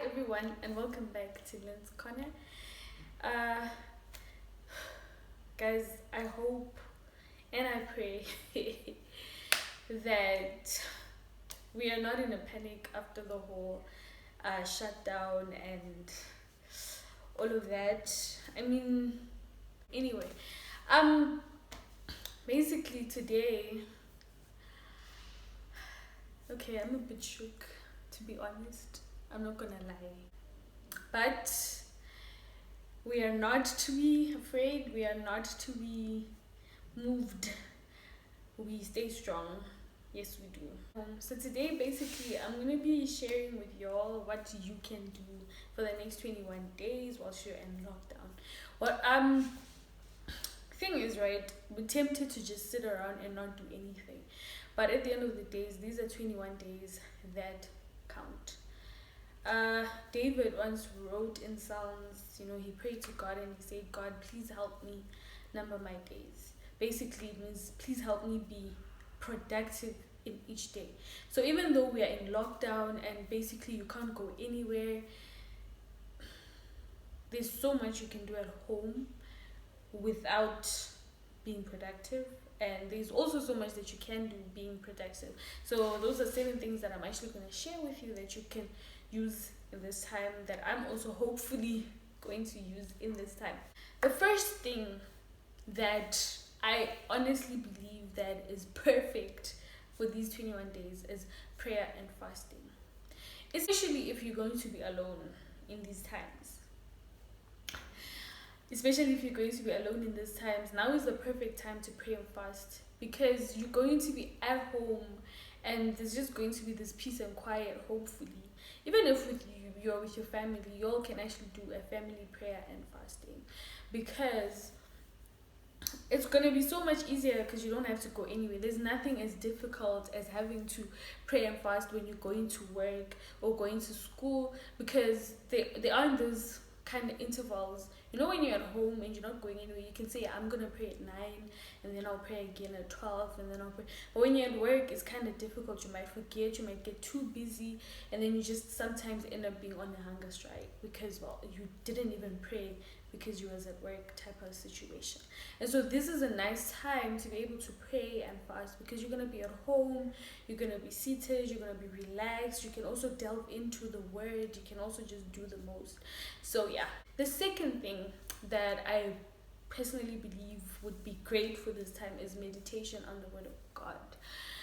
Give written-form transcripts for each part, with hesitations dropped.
everyone, and welcome back to Lynn's Corner. Uh, guys, I hope and I pray that we are not in a panic after the whole shutdown and all of that. I mean, anyway, um, basically today, okay, I'm a bit shook, to be honest. I'm not gonna lie, but we are not to be afraid, we are not to be moved. We stay strong. Yes, we do. So today, basically, I'm gonna be sharing with y'all what you can do for the next 21 days whilst you're in lockdown. Well, thing is, right? We're tempted to just sit around and not do anything, but at the end of the days, these are 21 days that count. David once wrote in Psalms, he prayed to God and he said, God, please help me number my days. Basically, it means please help me be productive in each day. So even though we are in lockdown and basically you can't go anywhere, there's so much you can do at home without being productive. And there's also so much that you can do being productive. So those are 7 things that I'm actually going to share with you that you can use in this time, that I'm also hopefully going to use in this time. The first thing that I honestly believe that is perfect for these 21 days is prayer and fasting. Especially if you're going to be alone in these times. Especially if you're going to be alone in these times, now is the perfect time to pray and fast, because you're going to be at home and there's just going to be this peace and quiet, hopefully. Even if you're with your family, you all can actually do a family prayer and fasting, because it's going to be so much easier because you don't have to go anywhere. There's nothing as difficult as having to pray and fast when you're going to work or going to school, because there aren't those kind of intervals. When you're at home and you're not going anywhere, you can say, I'm gonna pray at 9 and then I'll pray again at 12 and then I'll pray. But when you're at work, it's kind of difficult. You might forget, you might get too busy, and then you just sometimes end up being on a hunger strike because, you didn't even pray because you was at work, type of situation. And so this is a nice time to be able to pray and fast, because you're going to be at home, you're going to be seated, you're going to be relaxed. You can also delve into the word, you can also just do the most. So yeah, the second thing that I personally believe would be great for this time is meditation on the word of God.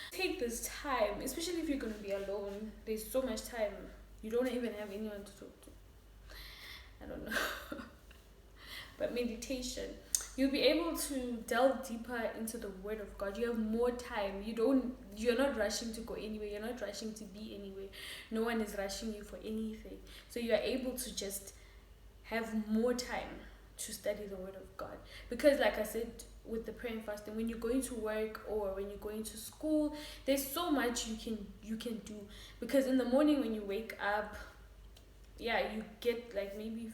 Take this time, especially if you're going to be alone. There's so much time, you don't even have anyone to talk to. I don't know. But meditation, you'll be able to delve deeper into the word of God. You have more time. You're not rushing to go anywhere. You're not rushing to be anywhere. No one is rushing you for anything. So you are able to just have more time to study the word of God. Because like I said, with the prayer and fasting, when you're going to work or when you're going to school, there's so much you can do. Because in the morning when you wake up, you get like maybe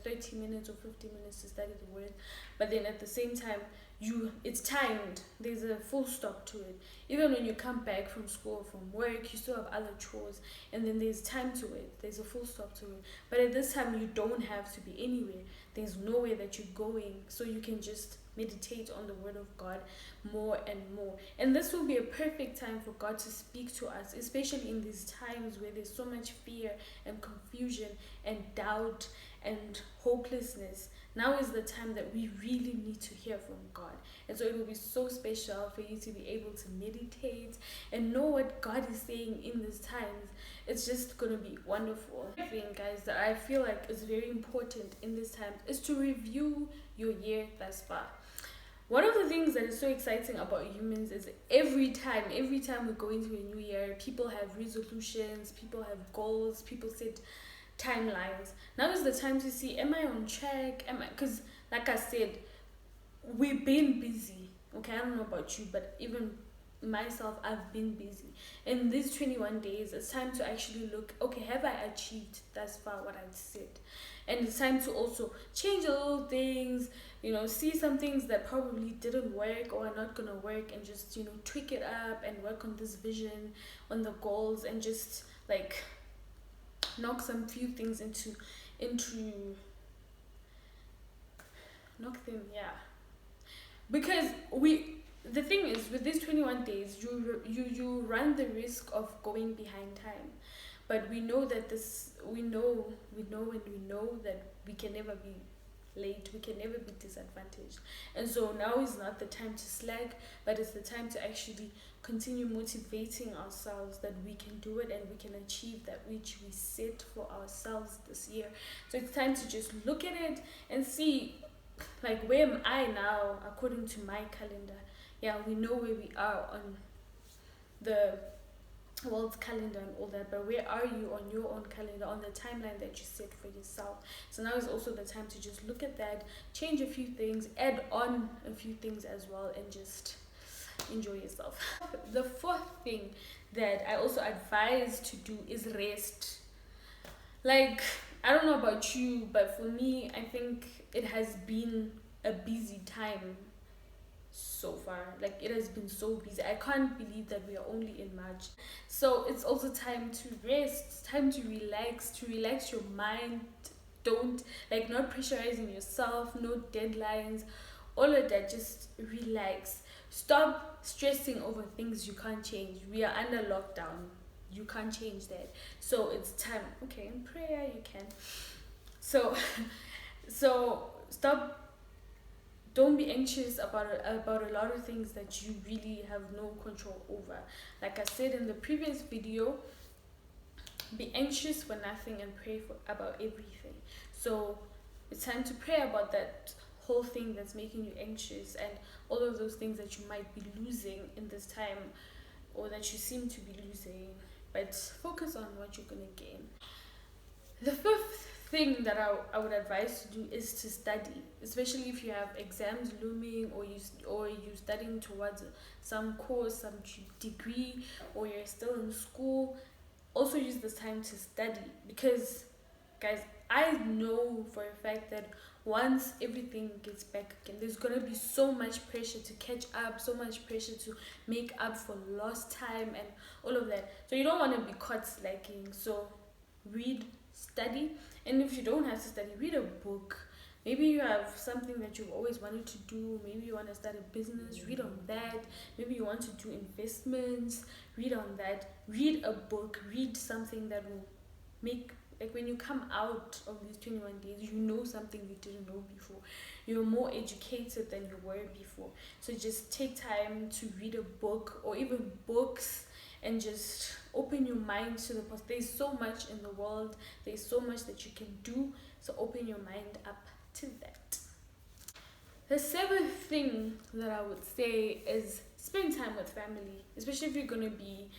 30 minutes or 50 minutes to study the word, but then at the same time it's timed. There's a full stop to it. Even when you come back from school, from work, you still have other chores, and then there's time to it. There's a full stop to it. But at this time you don't have to be anywhere. There's nowhere that you're going, so you can just meditate on the word of God more and more. And this will be a perfect time for God to speak to us, especially in these times where there's so much fear and confusion and doubt and hopelessness. Now is the time that we really need to hear from God. And so it will be so special for you to be able to meditate and know what God is saying in these times. It's just going to be wonderful. The thing, guys, that I feel like is very important in this time is to review your year thus far. One of the things that is so exciting about humans is every time we go into a new year, people have resolutions, people have goals, people set timelines. Now is the time to see, am I on track? Because like I said, we've been busy. Okay, I don't know about you, but even myself, I've been busy. In these 21 days, it's time to actually look, okay, have I achieved thus far what I've said? And it's time to also change a little things, see some things that probably didn't work or are not gonna work, and just tweak it up and work on this vision, on the goals, and just like knock some few things into knock them, yeah. Because the thing is, with these 21 days, you run the risk of going behind time. But we know that we know that we can never be late, we can never be disadvantaged. And so now is not the time to slack, but it's the time to actually continue motivating ourselves that we can do it and we can achieve that which we set for ourselves this year. So it's time to just look at it and see, like, where am I now according to my calendar? Yeah, we know where we are on the world's calendar and all that, but where are you on your own calendar, on the timeline that you set for yourself? So now is also the time to just look at that, change a few things, add on a few things as well, and just enjoy yourself. The fourth thing that I also advise to do is rest. Like, I don't know about you, but for me, I think it has been a busy time so far. Like, it has been so busy. I can't believe that we are only in March. So it's also time to rest, time to relax your mind. Don't, like, not pressurizing yourself, no deadlines, all of that. Just relax. Stop stressing over things you can't change. We are under lockdown. You can't change that. So it's time. Okay, in prayer you can. So so stop, don't be anxious about a lot of things that you really have no control over. Like I said in the previous video, be anxious for nothing and pray about everything. So it's time to pray about that whole thing that's making you anxious and all of those things that you might be losing in this time, or that you seem to be losing, but focus on what you're going to gain. The fifth thing that I would advise to do is to study, especially if you have exams looming, or you're studying towards some course, some degree, or you're still in school. Also use this time to study, because guys, I know for a fact that once everything gets back again, there's gonna be so much pressure to catch up, so much pressure to make up for lost time and all of that. So you don't want to be caught slacking. So read, study, and if you don't have to study, read a book. Maybe you have something that you've always wanted to do. Maybe you want to start a business, read on that. Maybe you want to do investments, read on that. Read a book, read something that will make, like, when you come out of these 21 days, you know something you didn't know before. You're more educated than you were before. So just take time to read a book, or even books, and just open your mind to the past. There's so much in the world, there's so much that you can do, so open your mind up to that. The seventh thing that I would say is spend time with family, especially if you're going to be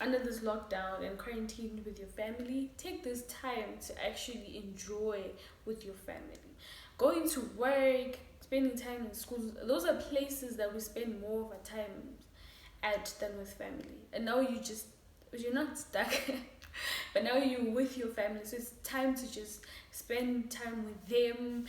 under this lockdown and quarantined with your family. Take this time to actually enjoy with your family. Going to work, spending time in schools, those are places that we spend more of our time at than with family. And now you're not stuck but now you're with your family, so it's time to just spend time with them.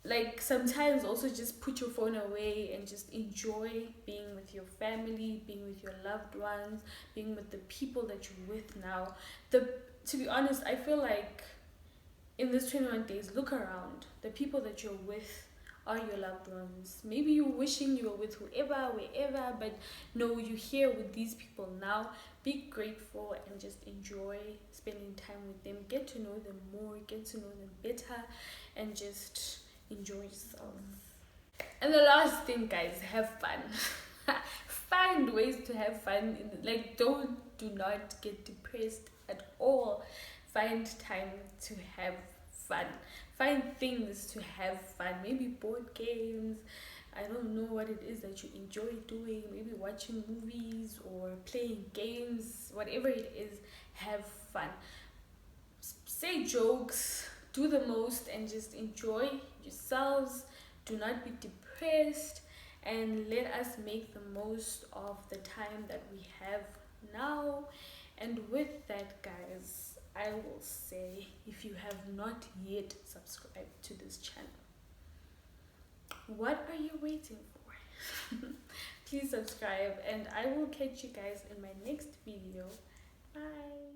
Like, sometimes also just put your phone away and just enjoy being with your family, being with your loved ones, being with the people that you're with now. To be honest, I feel like in this 21 days, look around. The people that you're with are your loved ones. Maybe you're wishing you were with whoever, wherever, but no, you're here with these people now. Be grateful and just enjoy spending time with them. Get to know them more, get to know them better, and just enjoy yourself. And the last thing, guys, have fun. Find ways to have fun. Like, do not get depressed at all. Find time to have fun. Find things to have fun. Maybe board games. I don't know what it is that you enjoy doing. Maybe watching movies or playing games. Whatever it is, have fun. Say jokes. Do the most and just enjoy yourselves. Do not be depressed, and let us make the most of the time that we have now. And with that, guys, I will say, if you have not yet subscribed to this channel, what are you waiting for? Please subscribe, and I will catch you guys in my next video. Bye.